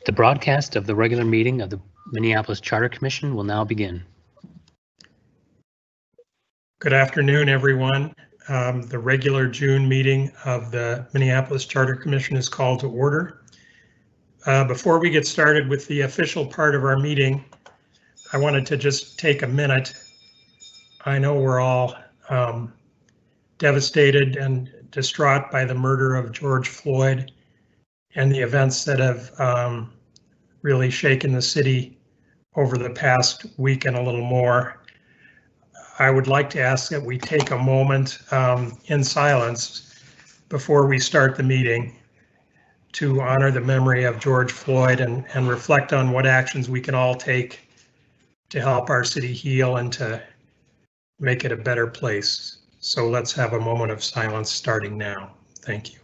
The broadcast of the regular meeting of the Minneapolis Charter Commission will now begin. Good afternoon, everyone. The regular June meeting of the Minneapolis Charter Commission is called to order. Before we get started with the official part of our meeting, I wanted to just take a minute. I know we're all devastated and distraught by the murder of George Floyd and the events that have really shaken the city over the past week and a little more. I would like to ask that we take a moment in silence before we start the meeting to honor the memory of George Floyd and reflect on what actions we can all take to help our city heal and to make it a better place. So let's have a moment of silence starting now. Thank you.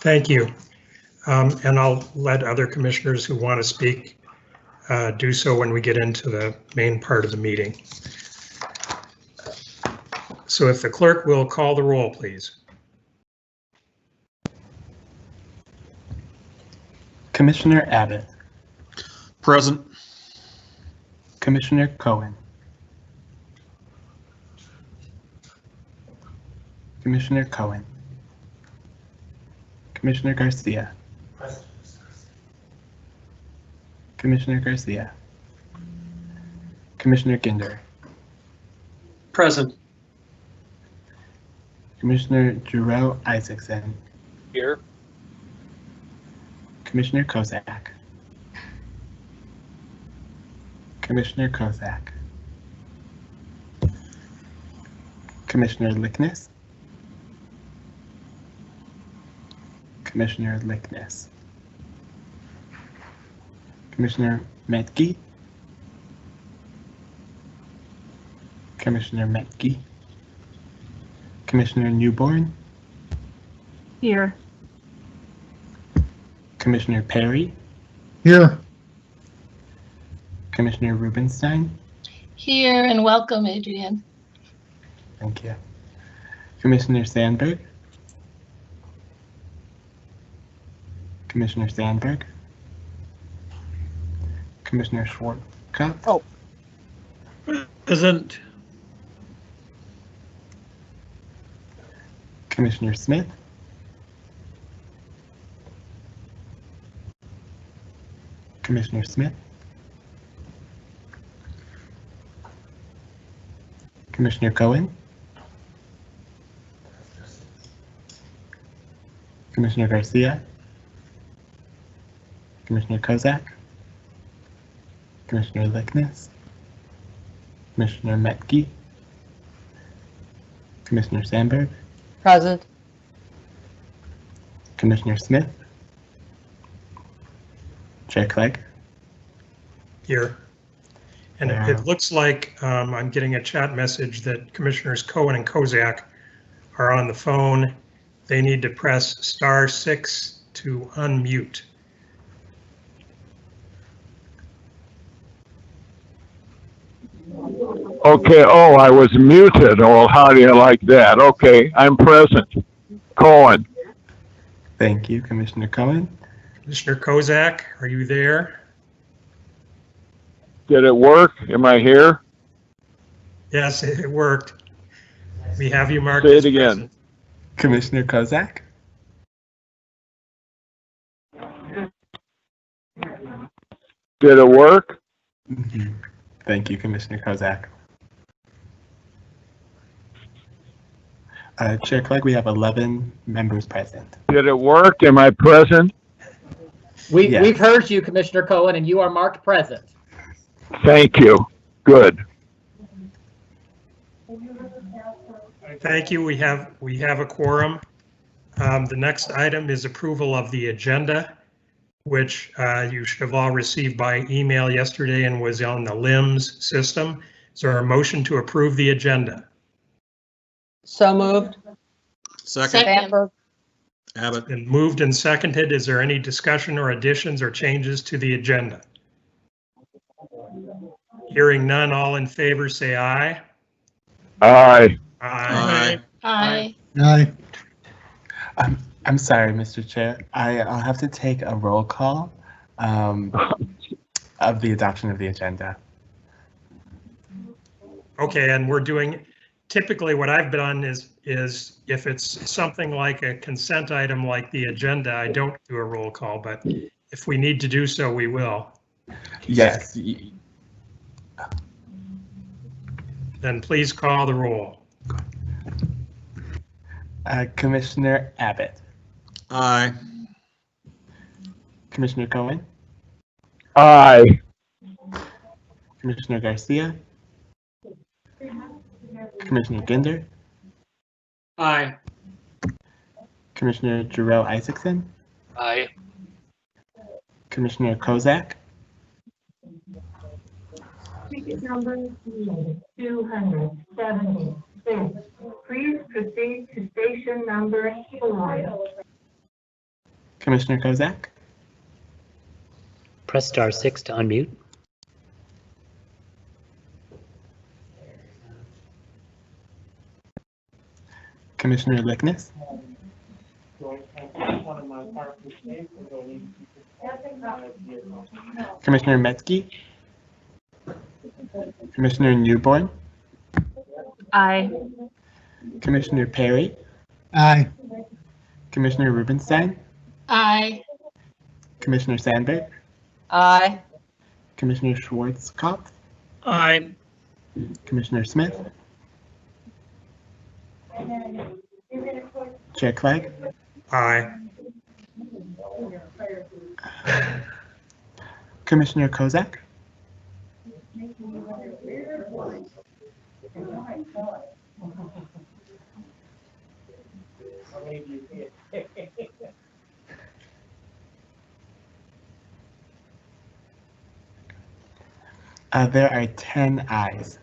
Thank you. And I'll let other commissioners who want to speak do so when we get into the main part of the meeting. So if the clerk will call the roll, please. Commissioner Abbott. Present. Commissioner Cohen. Commissioner Cohen. Commissioner Garcia. Commissioner Garcia. Commissioner Ginder. Present. Commissioner Jarrell Isaacson. Here. Commissioner Kozak. Commissioner Kozak. Commissioner Lickness. Commissioner Lickness. Commissioner Metke. Commissioner Metke. Commissioner Newborn. Here. Commissioner Perry. Here. Commissioner Rubenstein. Here, and welcome, Adrian. Thank you. Commissioner Sandberg. Commissioner Sandberg. Commissioner Schwartzkopf. Oh. Present. Commissioner Smith. Commissioner Smith. Commissioner Cohen. Commissioner Garcia. Commissioner Kozak. Commissioner Lickness. Commissioner Metke. Commissioner Sandberg. Present. Commissioner Smith. Chair Clegg. Here. And it looks like I'm getting a chat message that Commissioners Cohen and Kozak are on the phone. They need to press *6 to unmute. Okay, oh, I was muted. Oh, how do you like that? Okay, I'm present. Cohen. Thank you, Commissioner Cohen. Commissioner Kozak, are you there? Did it work? Am I here? Yes, it worked. We have you marked Say it as again. present. Commissioner Kozak. Did it work? Thank you, Commissioner Kozak. Chair Clegg, we have 11 members present. Did it work? Am I present? Yes. We've heard you, Commissioner Cohen, and you are marked present. Thank you. Good. Thank you. We have a quorum. The next item is approval of the agenda, which you should have all received by email yesterday and was on the LIMS system. Is there a motion to approve the agenda? So moved. Second. Sandberg. Abbott. Been moved and seconded. Is there any discussion or additions or changes to the agenda? Hearing none, all in favor say aye. Aye. Aye. Aye. Aye. I'm sorry, Mr. Chair. I'll have to take a roll call of the adoption of the agenda. Okay, and we're doing, typically what I've done is if it's something like a consent item like the agenda, I don't do a roll call, but if we need to do so, we will. Yes. Then please call the roll. Commissioner Abbott, Aye. Commissioner Cohen, Aye. Commissioner Garcia, Commissioner Ginder, Aye. Commissioner Jarrell Isaacson, Aye. Commissioner Kozak, Ticket number 276. Please proceed to station number 4. Commissioner Kozak, Press *6 to unmute. Commissioner Lickness, Commissioner Metzke, Commissioner Newborn, Aye. Commissioner Perry, Aye. Commissioner Rubenstein, Aye. Commissioner Sandberg, Aye. Commissioner Schwarzkopf, Aye. Commissioner Smith, Chair Clegg, Aye. Commissioner Kozak, there are 10 ayes.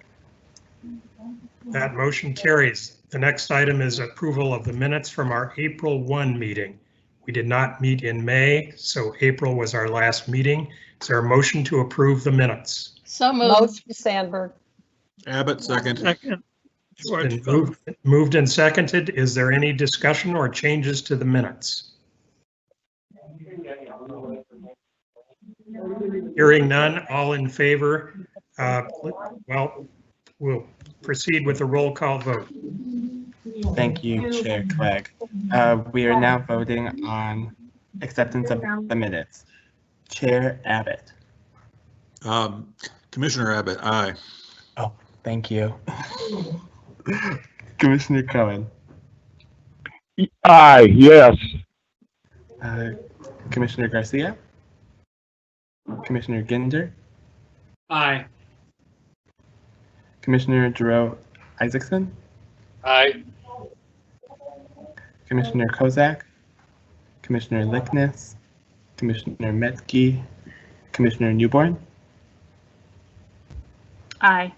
That motion carries. The next item is approval of the minutes from our April 1 meeting. We did not meet in May, so April was our last meeting. Is there a motion to approve the minutes? So moved. Sandberg. Abbott, second. It's been moved and seconded. Is there any discussion or changes to the minutes? Hearing none, all in favor? Well, we'll proceed with the roll call vote. Thank you, Chair Clegg. We are now voting on acceptance of the minutes. Chair Abbott. Commissioner Abbott, aye. Oh, thank you. Commissioner Cohen, Aye. Yes. Commissioner Garcia, Commissioner Ginder, Aye. Commissioner Jarrell Isaacson, Aye. Commissioner Kozak, Commissioner Lickness, Commissioner Metzke, Commissioner Newborn, Aye.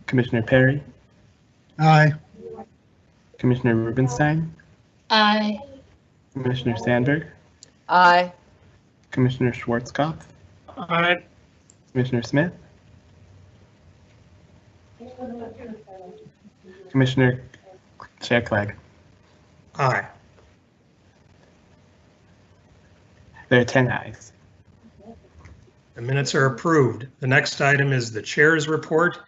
Commissioner Perry, Aye. Commissioner Rubenstein, Aye. Commissioner Sandberg, Aye. Commissioner Schwarzkopf, Aye. Commissioner Smith, Commissioner Chair Clegg. Aye. There are 10 ayes. The minutes are approved. The next item is the chair's report.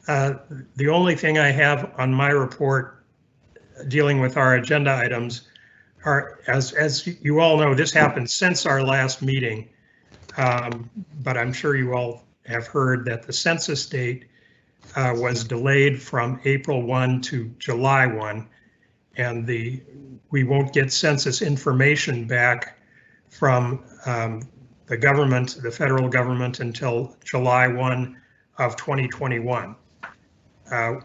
The only thing I have on my report dealing with our agenda items are, as you all know, this happened since our last meeting, but I'm sure you all have heard that the census date was delayed from April 1 to July 1. and we won't get census information back from the government, the federal government, until July 1 of 2021.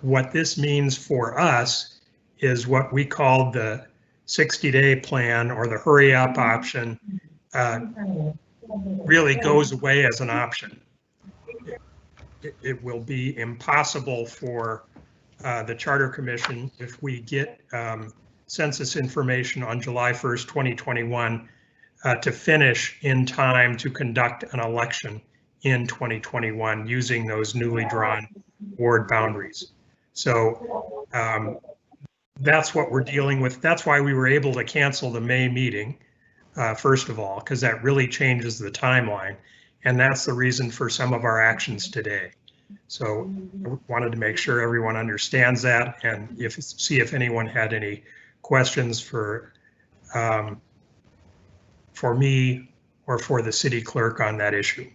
What this means for us is what we call the 60-day plan, or the hurry up option, really goes away as an option. It will be impossible for the Charter Commission, if we get census information on July 1st, 2021, to finish in time to conduct an election in 2021 using those newly drawn ward boundaries. So that's what we're dealing with. That's why we were able to cancel the May meeting, first of all, because that really changes the timeline. And that's the reason for some of our actions today. So I wanted to make sure everyone understands that, and see if anyone had any questions for me or for the city clerk on that issue.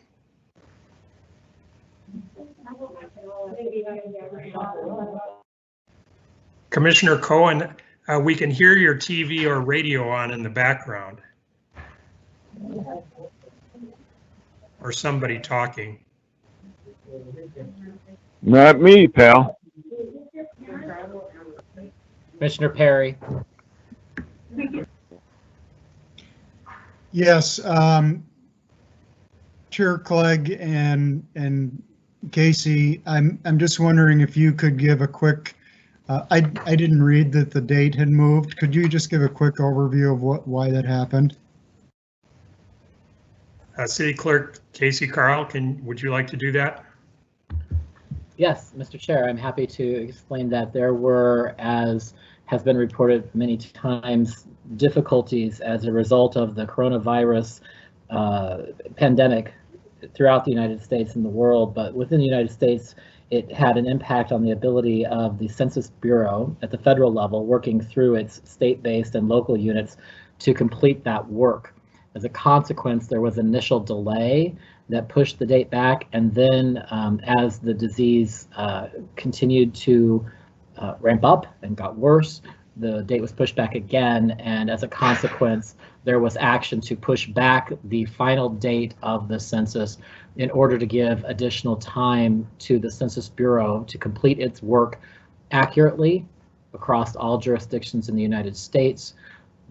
Commissioner Cohen, we can hear your TV or radio on in the background, or somebody talking. Not me, pal. Commissioner Perry. Yes, Chair Clegg and Casey, I'm just wondering if you could give a quick, I didn't read that the date had moved. Could you just give a quick overview of why that happened? City Clerk Casey Carl, would you like to do that? Yes, Mr. Chair, I'm happy to explain that there were, as has been reported many times, difficulties as a result of the coronavirus pandemic throughout the United States and the world, but within the United States, it had an impact on the ability of the Census Bureau at the federal level, working through its state-based and local units to complete that work. As a consequence, there was initial delay that pushed the date back, and then as the disease continued to ramp up and got worse, the date was pushed back again, and as a consequence, there was action to push back the final date of the census in order to give additional time to the Census Bureau to complete its work accurately across all jurisdictions in the United States.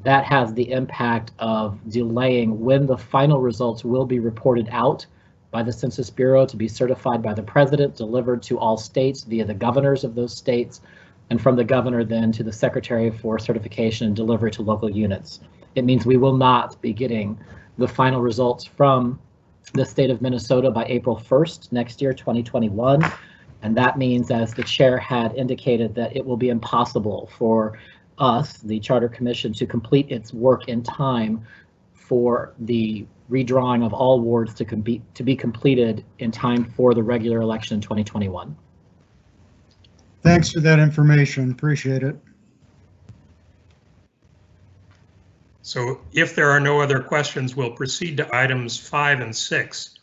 That has the impact of delaying when the final results will be reported out by the Census Bureau to be certified by the president, delivered to all states via the governors of those states, and from the governor then to the secretary for certification and delivery to local units. It means we will not be getting the final results from the state of Minnesota by April 1st next year, 2021. And that means, as the chair had indicated, that it will be impossible for us, the Charter Commission, to complete its work in time for the redrawing of all wards to be completed in time for the regular election in 2021. Thanks for that information. Appreciate it. So if there are no other questions, we'll proceed to items 5 and 6.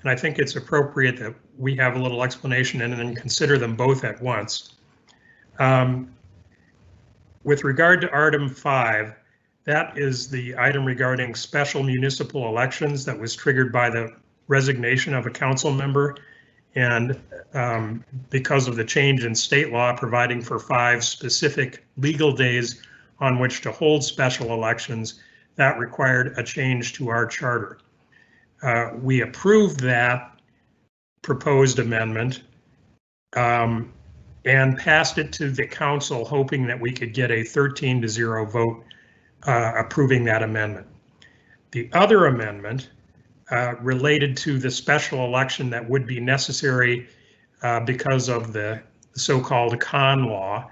And I think it's appropriate that we have a little explanation and then consider them both at once. With regard to item 5, that is the item regarding special municipal elections that was triggered by the resignation of a council member. And because of the change in state law providing for 5 specific legal days on which to hold special elections, that required a change to our charter. We approved that proposed amendment and passed it to the council, hoping that we could get a 13-0 vote approving that amendment. The other amendment related to the special election that would be necessary because of the so-called con law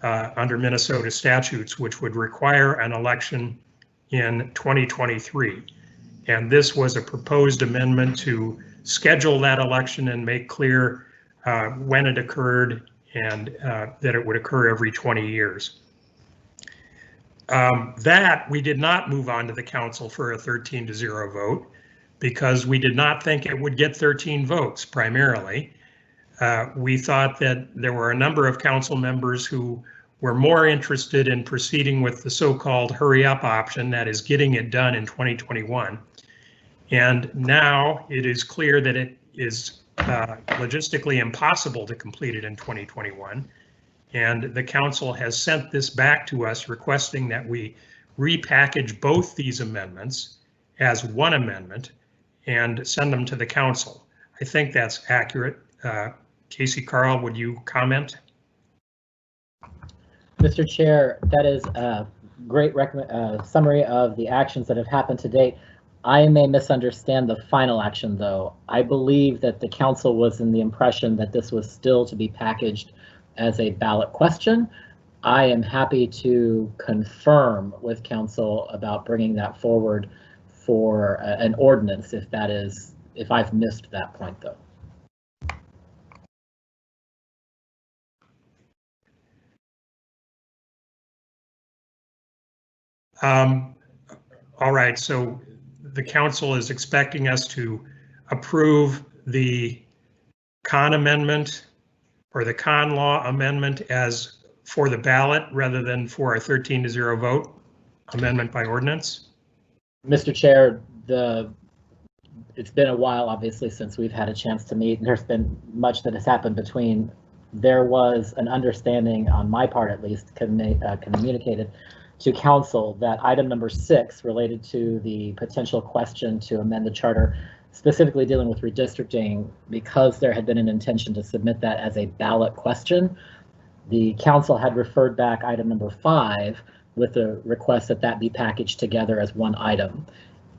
under Minnesota statutes, which would require an election in 2023. And this was a proposed amendment to schedule that election and make clear when it occurred and that it would occur every 20 years. That we did not move on to the council for a 13-0 vote because we did not think it would get 13 votes primarily. We thought that there were a number of council members who we're more interested in proceeding with the so-called hurry up option, that is getting it done in 2021. And now it is clear that it is logistically impossible to complete it in 2021. And the council has sent this back to us requesting that we repackage both these amendments as one amendment and send them to the council. I think that's accurate. Casey, Carl, would you comment? Mr. Chair, that is a great summary of the actions that have happened to date. I may misunderstand the final action, though. I believe that the council was in the impression that this was still to be packaged as a ballot question. I am happy to confirm with council about bringing that forward for an ordinance if I've missed that point, though. All right, so the council is expecting us to approve the con amendment or the con law amendment as for the ballot rather than for a 13-0 vote amendment by ordinance. Mr. Chair, it's been a while, obviously, since we've had a chance to meet, and there's been much that has happened between. There was an understanding on my part, at least, communicated to council that item number 6 related to the potential question to amend the charter, specifically dealing with redistricting, because there had been an intention to submit that as a ballot question. The council had referred back item number 5 with the request that that be packaged together as one item.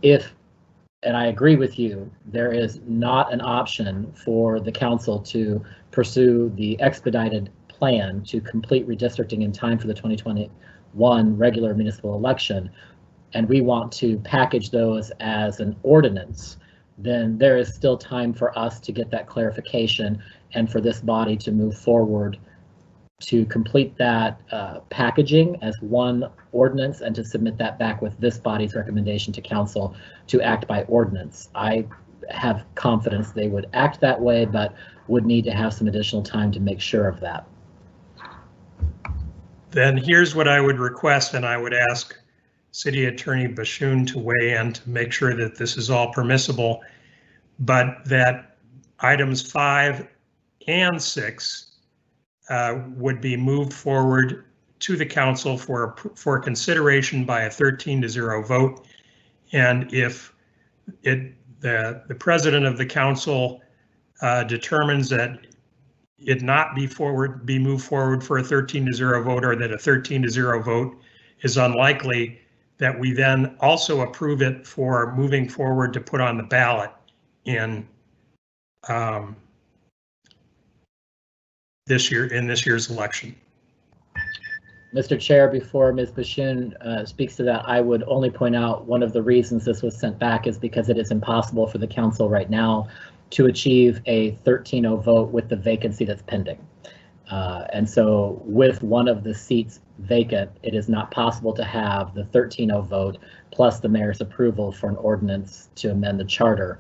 And I agree with you, there is not an option for the council to pursue the expedited plan to complete redistricting in time for the 2021 regular municipal election, and we want to package those as an ordinance, then there is still time for us to get that clarification and for this body to move forward to complete that packaging as one ordinance and to submit that back with this body's recommendation to council to act by ordinance. I have confidence they would act that way, but would need to have some additional time to make sure of that. Then here's what I would request, and I would ask City Attorney Bashoon to weigh in to make sure that this is all permissible, but that items 5 and 6 would be moved forward to the council for consideration by a 13-0 vote. And if the president of the council determines that it not be moved forward for a 13-0 vote, or that a 13-0 vote is unlikely, that we then also approve it for moving forward to put on the ballot in this year's election. Mr. Chair, before Ms. Bashoon speaks to that, I would only point out one of the reasons this was sent back is because it is impossible for the council right now to achieve a 13-0 vote with the vacancy that's pending. And so with one of the seats vacant, it is not possible to have the 13-0 vote plus the mayor's approval for an ordinance to amend the charter.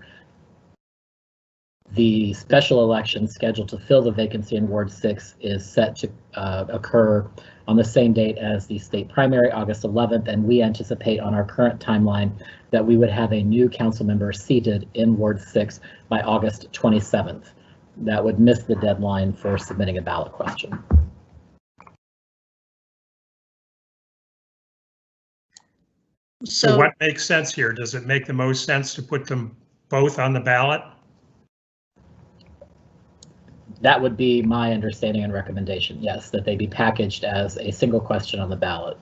The special election scheduled to fill the vacancy in Ward 6 is set to occur on the same date as the state primary, August 11th, and we anticipate on our current timeline that we would have a new council member seated in Ward 6 by August 27th. That would miss the deadline for submitting a ballot question. So what makes sense here? Does it make the most sense to put them both on the ballot? That would be my understanding and recommendation, yes, that they be packaged as a single question on the ballot.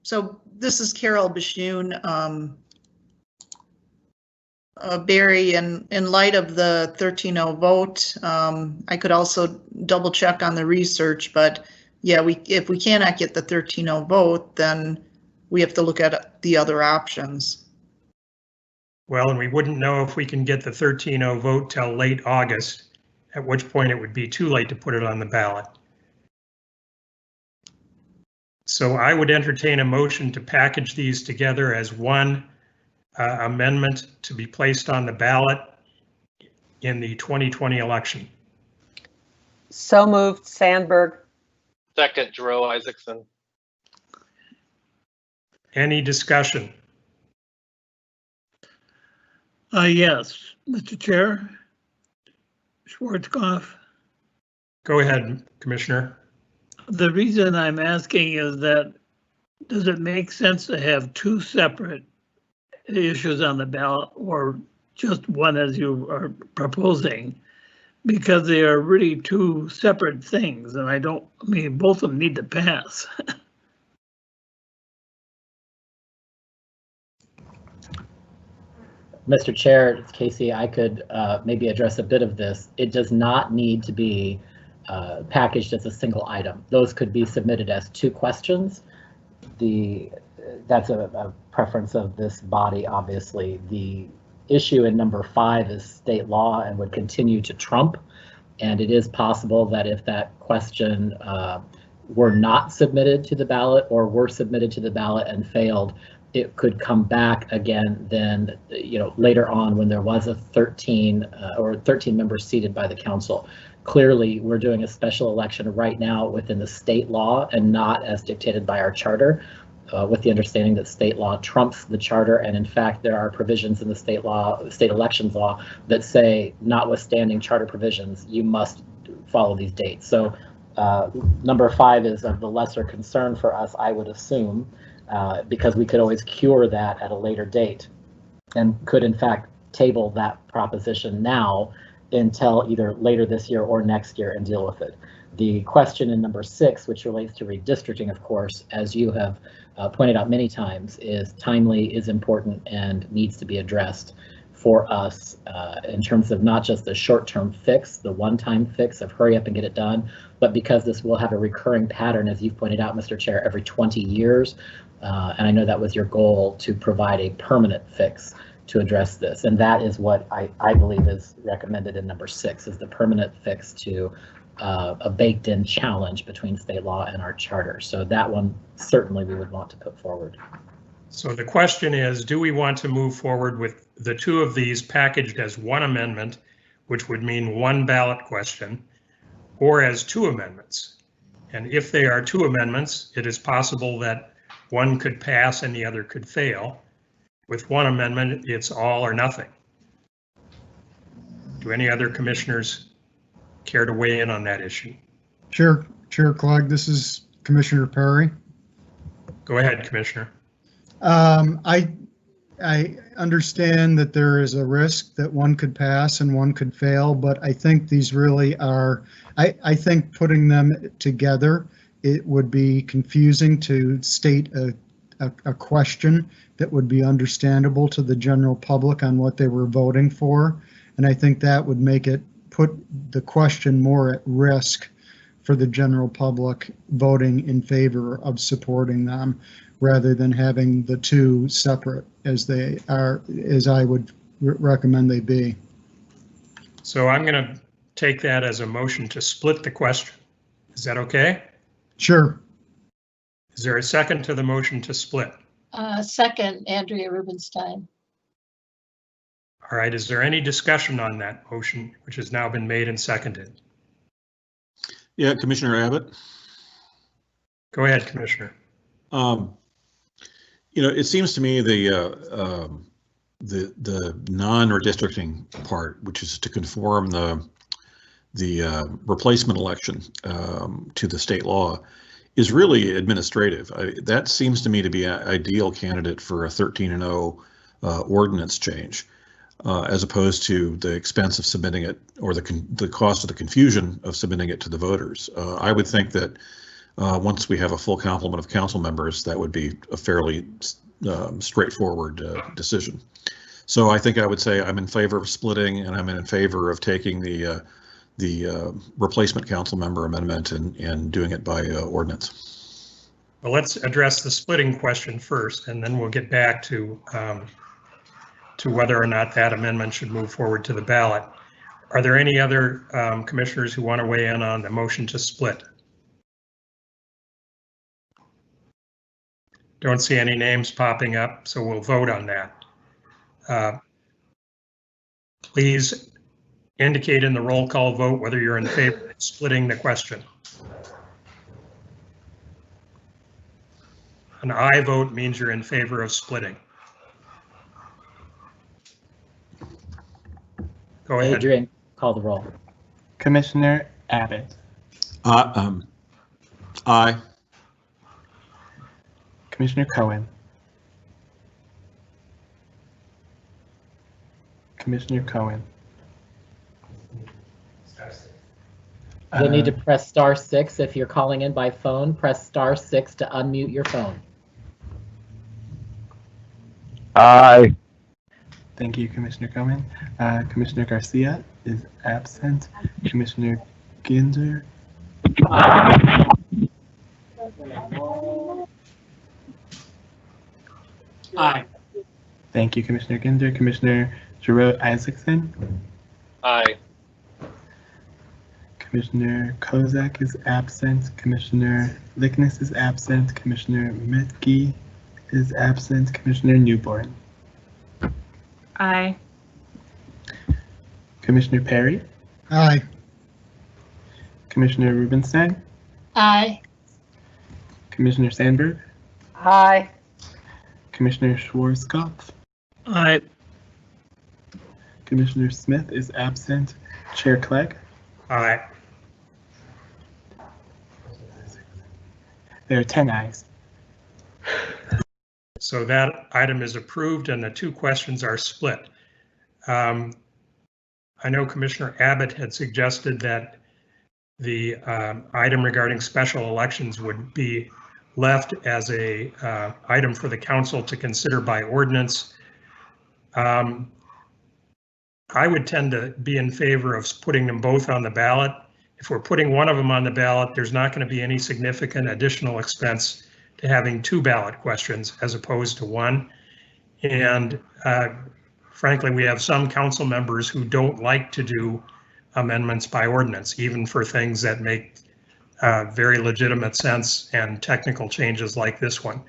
So this is Carol Bashoon. Barry, in light of the 13-0 vote, I could also double check on the research, but yeah, if we cannot get the 13-0 vote, then we have to look at the other options. Well, and we wouldn't know if we can get the 13-0 vote till late August, at which point it would be too late to put it on the ballot. So I would entertain a motion to package these together as one amendment to be placed on the ballot in the 2020 election? So moved, Sandberg. Second, Jerome Isaacson. Any discussion? Yes, Mr. Chair. Schwarzkopf. Go ahead, Commissioner. The reason I'm asking is that does it make sense to have two separate issues on the ballot or just one as you are proposing? Because they are really two separate things and I mean, both of them need to pass. Mr. Chair, it's Casey. I could maybe address a bit of this. It does not need to be packaged as a single item. Those could be submitted as two questions. That's a preference of this body, obviously. The issue in number 5 is state law and would continue to trump. And it is possible that if that question were not submitted to the ballot or were submitted to the ballot and failed, it could come back again then, later on when there was a 13 members seated by the council. Clearly, we're doing a special election right now within the state law and not as dictated by our charter, with the understanding that state law trumps the charter. And in fact, there are provisions in the state elections law that say, notwithstanding charter provisions, you must follow these dates. So number 5 is of the lesser concern for us, I would assume, because we could always cure that at a later date and could in fact table that proposition now until either later this year or next year and deal with it. The question in number 6, which relates to redistricting, of course, as you have pointed out many times, is timely, is important, and needs to be addressed for us in terms of not just the short-term fix, the one-time fix of hurry up and get it done, but because this will have a recurring pattern, as you've pointed out, Mr. Chair, every 20 years. And I know that was your goal, to provide a permanent fix to address this. And that is what I believe is recommended in number 6, is the permanent fix to a baked-in challenge between state law and our charter. So that one certainly we would want to put forward. So the question is, do we want to move forward with the two of these packaged as one amendment, which would mean one ballot question, or as two amendments? And if they are two amendments, it is possible that one could pass and the other could fail. With one amendment, it's all or nothing. Do any other commissioners care to weigh in on that issue? Chair Clegg, this is Commissioner Perry. Go ahead, Commissioner. I understand that there is a risk that one could pass and one could fail, but I think these really are, I think putting them together, it would be confusing to state a question that would be understandable to the general public on what they were voting for. And I think that would make it put the question more at risk for the general public voting in favor of supporting them, rather than having the two separate as they are, as I would recommend they be. So I'm going to take that as a motion to split the question. Is that okay? Sure. Is there a second to the motion to split? Second, Andrea Rubenstein. All right, is there any discussion on that motion, which has now been made and seconded? Yeah, Commissioner Abbott. Go ahead, Commissioner. It seems to me the non-redistricting part, which is to conform the replacement election to the state law, is really administrative. That seems to me to be an ideal candidate for a 13-0 ordinance change, as opposed to the expense of submitting it or the cost of the confusion of submitting it to the voters. I would think that once we have a full complement of council members, that would be a fairly straightforward decision. So I think I would say I'm in favor of splitting, and I'm in favor of taking the replacement council member amendment and doing it by ordinance. Well, let's address the splitting question first, and then we'll get back to whether or not that amendment should move forward to the ballot. Are there any other commissioners who want to weigh in on the motion to split? Don't see any names popping up, so we'll vote on that. Please indicate in the roll call vote whether you're in favor of splitting the question. An aye vote means you're in favor of splitting. Go ahead. Adrian, call the roll. Commissioner Abbott, Aye. Commissioner Cohen, Commissioner Cohen. You'll need to press *6 if you're calling in by phone. Press *6 to unmute your phone. Aye. Thank you, Commissioner Cohen. Commissioner Garcia is absent. Commissioner Ginder, Aye. thank you, Commissioner Ginder. Commissioner Giroux Isaacson, Aye. Commissioner Kozak is absent. Commissioner Lickness is absent. Commissioner Metke is absent. Commissioner Newborn. Aye. Commissioner Perry, Aye. Commissioner Rubenstein, Aye. Commissioner Sandberg, Aye. Commissioner Schwarzkopf, Aye. Commissioner Smith is absent. Chair Clegg. Aye. There are 10 ayes. So that item is approved and the two questions are split. I know Commissioner Abbott had suggested that the item regarding special elections would be left as a item for the council to consider by ordinance. I would tend to be in favor of putting them both on the ballot. If we're putting one of them on the ballot, there's not going to be any significant additional expense to having two ballot questions as opposed to one. And frankly, we have some council members who don't like to do amendments by ordinance, even for things that make very legitimate sense and technical changes like this one.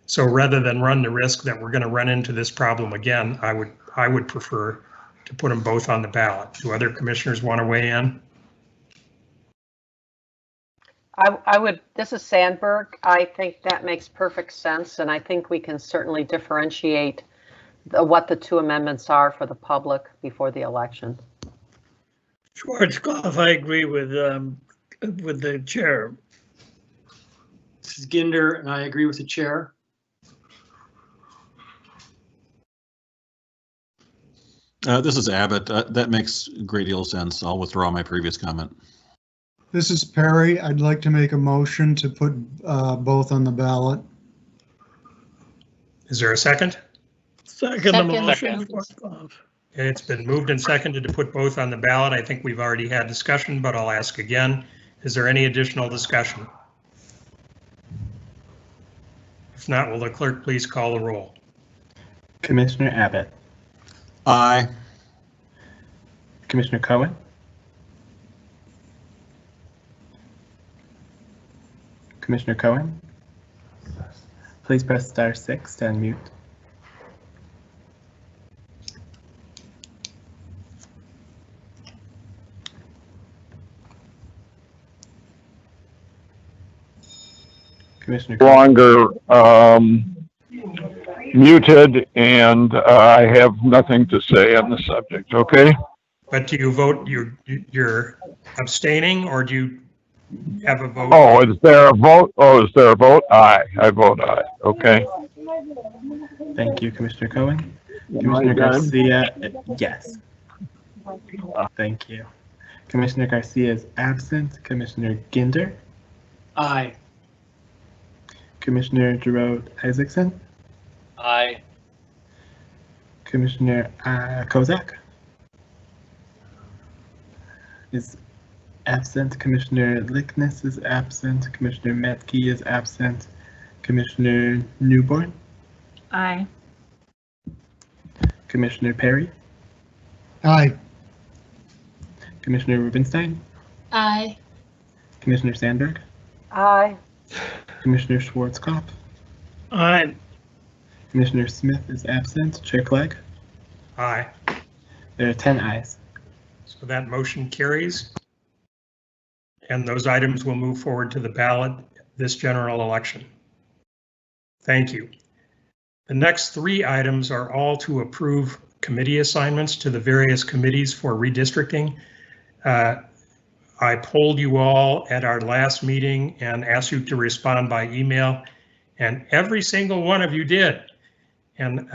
So rather than run the risk that we're going to run into this problem again, I would prefer to put them both on the ballot. Do other commissioners want to weigh in? I would, this is Sandberg. I think that makes perfect sense, and I think we can certainly differentiate what the two amendments are for the public before the election. Schwarzkopf, I agree with the chair. This is Ginder, and I agree with the chair. This is Abbott. That makes a great deal of sense. I'll withdraw my previous comment. This is Perry. I'd like to make a motion to put both on the ballot. Is there a second? Second the motion. Schwarzkopf. Okay, it's been moved and seconded to put both on the ballot. I think we've already had discussion, but I'll ask again. Is there any additional discussion? If not, will the clerk please call the roll? Commissioner Abbott, Aye. Commissioner Cohen, Commissioner Cohen, please press *6 to unmute. Commissioner Cohen. Longer muted, and I have nothing to say on the subject, okay? But do you vote, you're abstaining, or do you have a vote? Oh, is there a vote? Oh, is there a vote? Aye, I vote aye, okay. Thank you, Commissioner Cohen. Commissioner Garcia, yes. Thank you. Commissioner Garcia is absent. Commissioner Ginder, Aye. Commissioner Giroux Isaacson, Aye. Commissioner Kozak is absent. Commissioner Lickness is absent. Commissioner Metke is absent. Commissioner Newborn, Aye. Commissioner Perry, Aye. Commissioner Rubenstein, Aye. Commissioner Sandberg, Aye. Commissioner Schwarzkopf, Aye. Commissioner Smith is absent. Chair Clegg. Aye. There are 10 ayes. So that motion carries. And those items will move forward to the ballot this general election. Thank you. The next 3 items are all to approve committee assignments to the various committees for redistricting. I polled you all at our last meeting and asked you to respond by email, and every single one of you did. And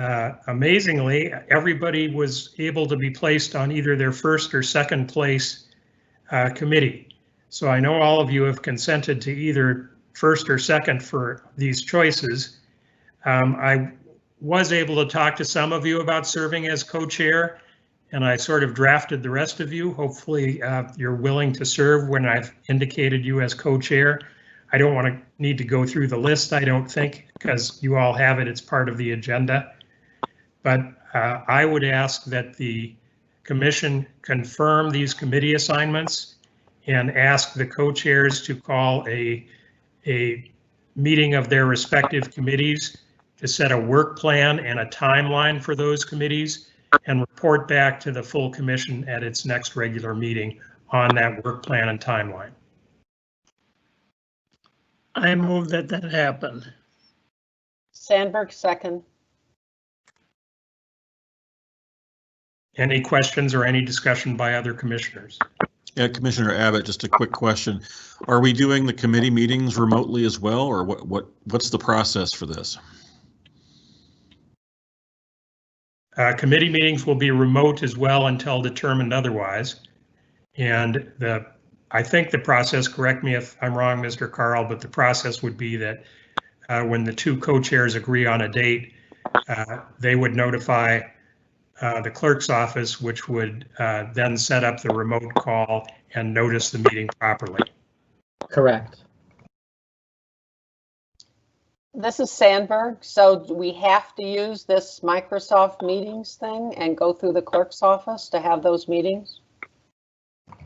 amazingly, everybody was able to be placed on either their first or second place committee. So I know all of you have consented to either first or second for these choices. I was able to talk to some of you about serving as co-chair, and I sort of drafted the rest of you. Hopefully you're willing to serve when I've indicated you as co-chair. I don't want to need to go through the list, I don't think, because you all have it. It's part of the agenda. But I would ask that the commission confirm these committee assignments and ask the co-chairs to call a meeting of their respective committees to set a work plan and a timeline for those committees and report back to the full commission at its next regular meeting on that work plan and timeline. I move that happen. Sandberg, second. Any questions or any discussion by other commissioners? Yeah, Commissioner Abbott, just a quick question. Are we doing the committee meetings remotely as well, or what's the process for this? Committee meetings will be remote as well until determined otherwise. And I think the process, correct me if I'm wrong, Mr. Carl, but the process would be that when the 2 co-chairs agree on a date, they would notify the clerk's office, which would then set up the remote call and notice the meeting properly. Correct. This is Sandberg. So we have to use this Microsoft Meetings thing and go through the clerk's office to have those meetings?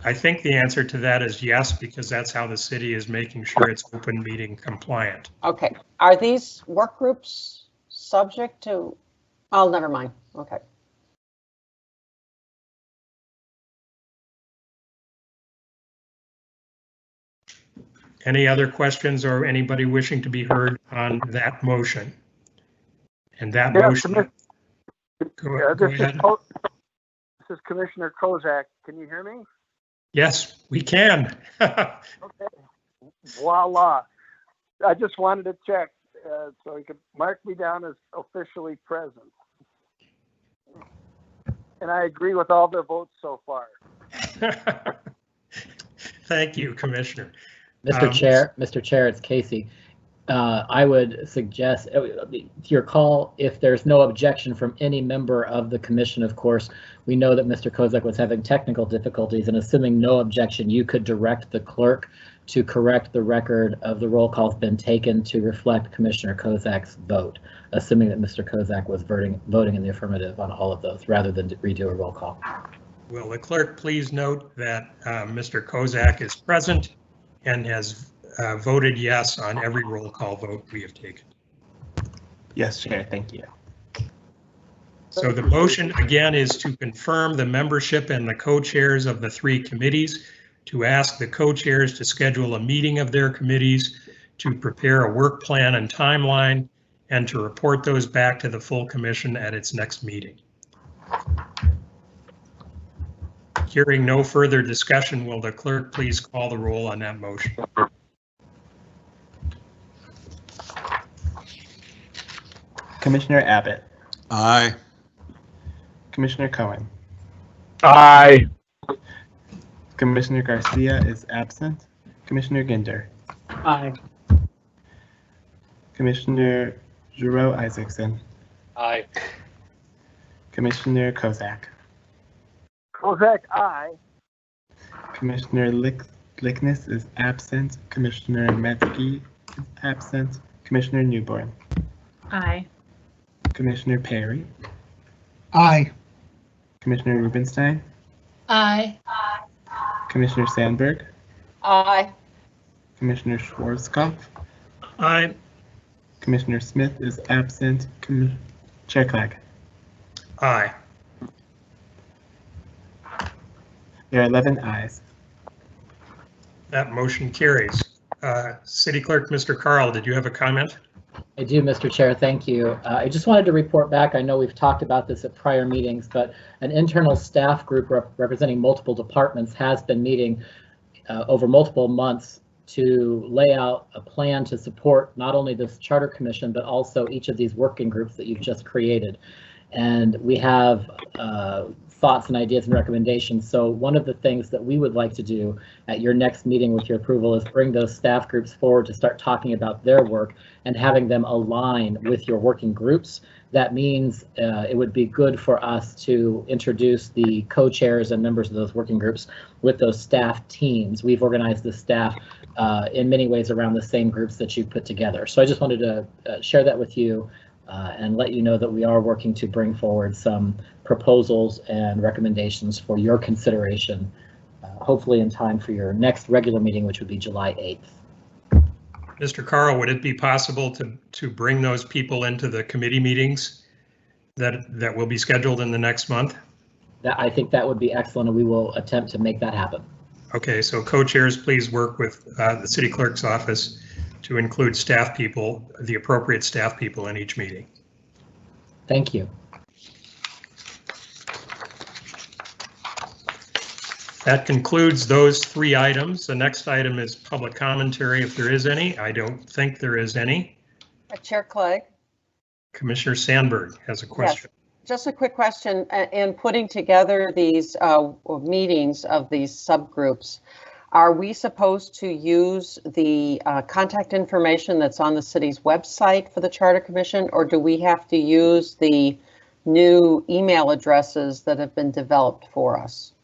I think the answer to that is yes, because that's how the city is making sure it's open meeting compliant. Okay. Are these work groups subject to? Oh, never mind. Okay. Any other questions or anybody wishing to be heard on that motion? And that motion. Go ahead. This is Commissioner Kozak. Can you hear me? Yes, we can. Okay. Voila. I just wanted to check so you could mark me down as officially present. And I agree with all the votes so far. Thank you, Commissioner. Mr. Chair, it's Casey. I would suggest, to your call, if there's no objection from any member of the commission, of course, we know that Mr. Kozak was having technical difficulties, and assuming no objection, you could direct the clerk to correct the record of the roll call has been taken to reflect Commissioner Kozak's vote, assuming that Mr. Kozak was voting in the affirmative on all of those, rather than redo a roll call. Will the clerk please note that Mr. Kozak is present and has voted yes on every roll call vote we have taken? Yes, Chair, thank you. So the motion again is to confirm the membership and the co-chairs of the 3 committees, to ask the co-chairs to schedule a meeting of their committees, to prepare a work plan and timeline, and to report those back to the full commission at its next meeting. Hearing no further discussion, will the clerk please call the roll on that motion? Commissioner Abbott. Aye. Commissioner Cohen. Aye. Commissioner Garcia is absent. Commissioner Ginder. Aye. Commissioner Giroux Isaacson. Aye. Commissioner Kozak. Kozak, aye. Commissioner Lickness is absent. Commissioner Metzke is absent. Commissioner Newborn. Aye. Commissioner Perry. Aye. Commissioner Rubenstein. Aye. Commissioner Sandberg. Aye. Commissioner Schwarzkopf. Aye. Commissioner Smith is absent. Chair Clegg. Aye. There are 11 ayes. That motion carries. City Clerk, Mr. Carl, did you have a comment? I do, Mr. Chair, thank you. I just wanted to report back, I know we've talked about this at prior meetings, but an internal staff group representing multiple departments has been meeting over multiple months to lay out a plan to support not only this charter commission, but also each of these working groups that you've just created. And we have thoughts and ideas and recommendations. So one of the things that we would like to do at your next meeting with your approval is bring those staff groups forward to start talking about their work and having them align with your working groups. That means it would be good for us to introduce the co-chairs and members of those working groups with those staff teams. We've organized the staff in many ways around the same groups that you've put together. So I just wanted to share that with you and let you know that we are working to bring forward some proposals and recommendations for your consideration, hopefully in time for your next regular meeting, which would be July 8th. Mr. Carl, would it be possible to bring those people into the committee meetings that will be scheduled in the next month? I think that would be excellent, and we will attempt to make that happen. Okay, so co-chairs, please work with the city clerk's office to include staff people, the appropriate staff people in each meeting. Thank you. That concludes those 3 items. The next item is public commentary, if there is any. I don't think there is any. Chair Clegg? Commissioner Sandberg has a question. Yes. Just a quick question. In putting together these meetings of these subgroups, are we supposed to use the contact information that's on the city's website for the Charter Commission, or do we have to use the new email addresses that have been developed for us?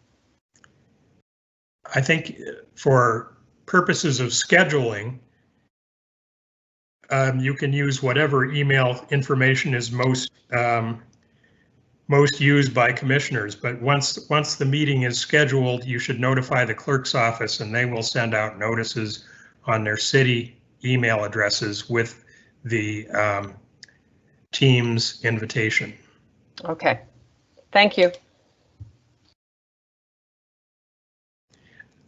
I think for purposes of scheduling, you can use whatever email information is most used by commissioners. But once the meeting is scheduled, you should notify the clerk's office, and they will send out notices on their city email addresses with the team's invitation. Okay, thank you.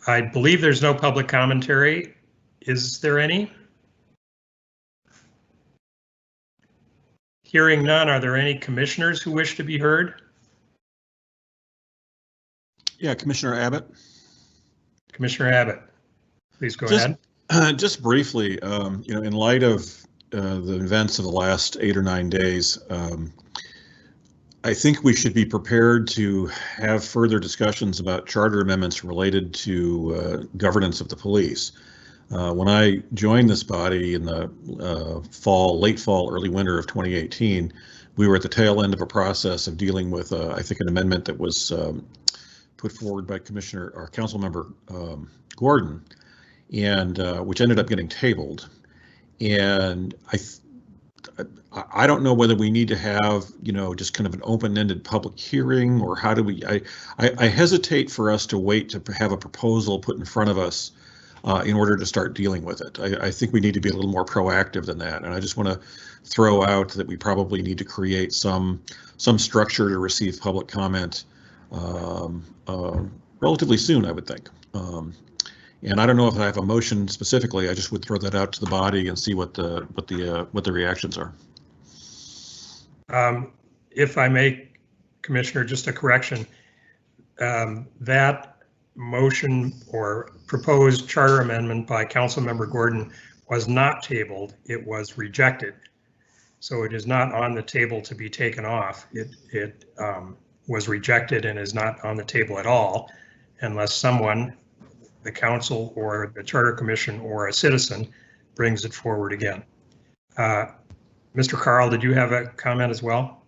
I believe there's no public commentary. Is there any? Hearing none, are there any commissioners who wish to be heard? Yeah, Commissioner Abbott. Commissioner Abbott, please go ahead. Just briefly, in light of the events of the last 8 or 9 days, I think we should be prepared to have further discussions about charter amendments related to governance of the police. When I joined this body in the late fall, early winter of 2018, we were at the tail end of a process of dealing with, I think, an amendment that was put forward by Council Member Gordon, and which ended up getting tabled. And I don't know whether we need to have, just kind of an open-ended public hearing, or how do we, I hesitate for us to wait to have a proposal put in front of us in order to start dealing with it. I think we need to be a little more proactive than that. And I just want to throw out that we probably need to create some structure to receive public comment relatively soon, I would think. And I don't know if I have a motion specifically. I just would throw that out to the body and see what the reactions are. If I may, Commissioner, just a correction. That motion or proposed charter amendment by Councilmember Gordon was not tabled. It was rejected. So it is not on the table to be taken off. It was rejected and is not on the table at all, unless someone, the council or the Charter Commission or a citizen, brings it forward again. Mr. Carl, did you have a comment as well?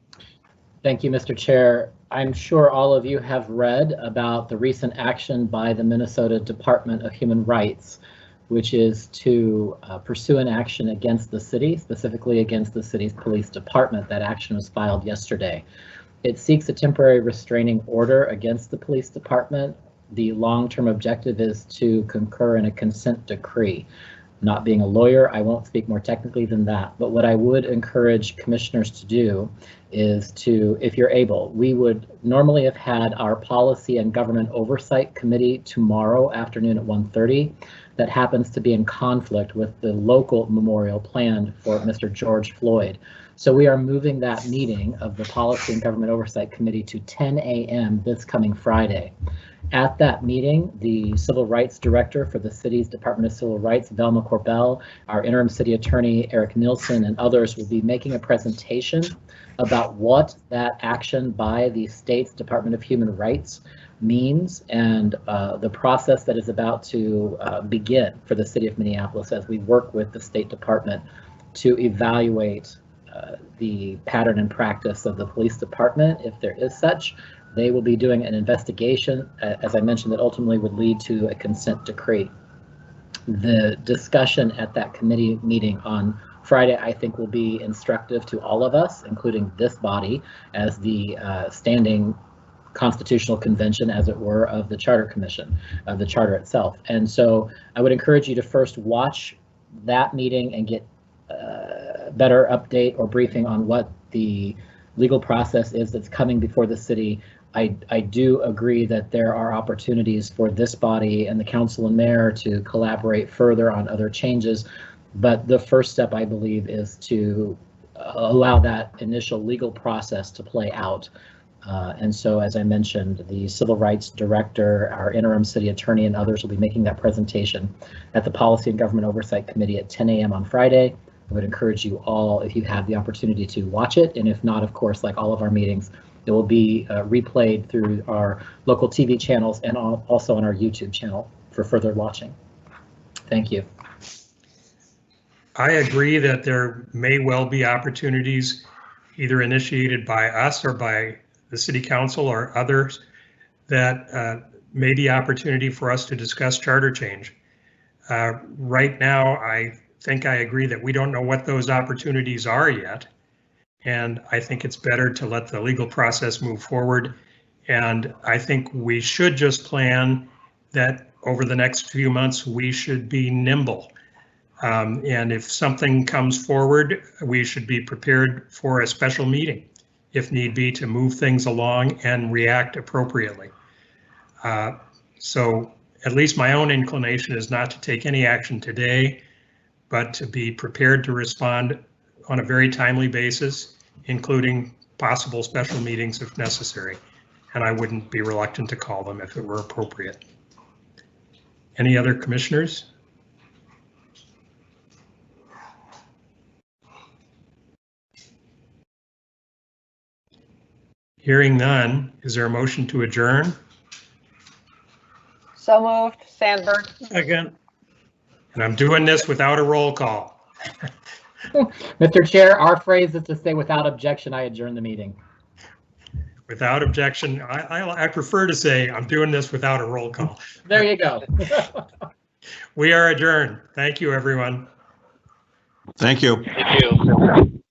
Thank you, Mr. Chair. I'm sure all of you have read about the recent action by the Minnesota Department of Human Rights, which is to pursue an action against the city, specifically against the city's police department. That action was filed yesterday. It seeks a temporary restraining order against the police department. The long-term objective is to concur in a consent decree. Not being a lawyer, I won't speak more technically than that, but what I would encourage commissioners to do is to, if you're able, we would normally have had our Policy and Government Oversight Committee tomorrow afternoon at 1:30. That happens to be in conflict with the local memorial planned for Mr. George Floyd. So we are moving that meeting of the Policy and Government Oversight Committee to 10 a.m. this coming Friday. At that meeting, the Civil Rights Director for the city's Department of Civil Rights, Velma Corbell, our interim city attorney, Eric Nielsen, and others will be making a presentation about what that action by the state's Department of Human Rights means and the process that is about to begin for the city of Minneapolis as we work with the State Department to evaluate the pattern and practice of the police department, if there is such. They will be doing an investigation, as I mentioned, that ultimately would lead to a consent decree. The discussion at that committee meeting on Friday, I think, will be instructive to all of us, including this body, as the standing constitutional convention, as it were, of the Charter Commission, of the Charter itself. And so I would encourage you to first watch that meeting and get better update or briefing on what the legal process is that's coming before the city. I do agree that there are opportunities for this body and the council and mayor to collaborate further on other changes, but the first step, I believe, is to allow that initial legal process to play out. And so, as I mentioned, the Civil Rights Director, our interim city attorney, and others will be making that presentation at the Policy and Government Oversight Committee at 10 a.m. on Friday. I would encourage you all, if you have the opportunity, to watch it, and if not, of course, like all of our meetings, it will be replayed through our local TV channels and also on our YouTube channel for further watching. Thank you. I agree that there may well be opportunities either initiated by us or by the city council or others that may be opportunity for us to discuss charter change. Right now, I think I agree that we don't know what those opportunities are yet. And I think it's better to let the legal process move forward. And I think we should just plan that over the next few months, we should be nimble. And if something comes forward, we should be prepared for a special meeting, if need be, to move things along and react appropriately. So at least my own inclination is not to take any action today, but to be prepared to respond on a very timely basis, including possible special meetings if necessary. And I wouldn't be reluctant to call them if it were appropriate. Any other commissioners? Hearing none, is there a motion to adjourn? So moved. Sandberg. Again. And I'm doing this without a roll call. Mr. Chair, our phrase is to say without objection, I adjourn the meeting. Without objection, I prefer to say I'm doing this without a roll call. There you go. We are adjourned. Thank you, everyone. Thank you. Thank you.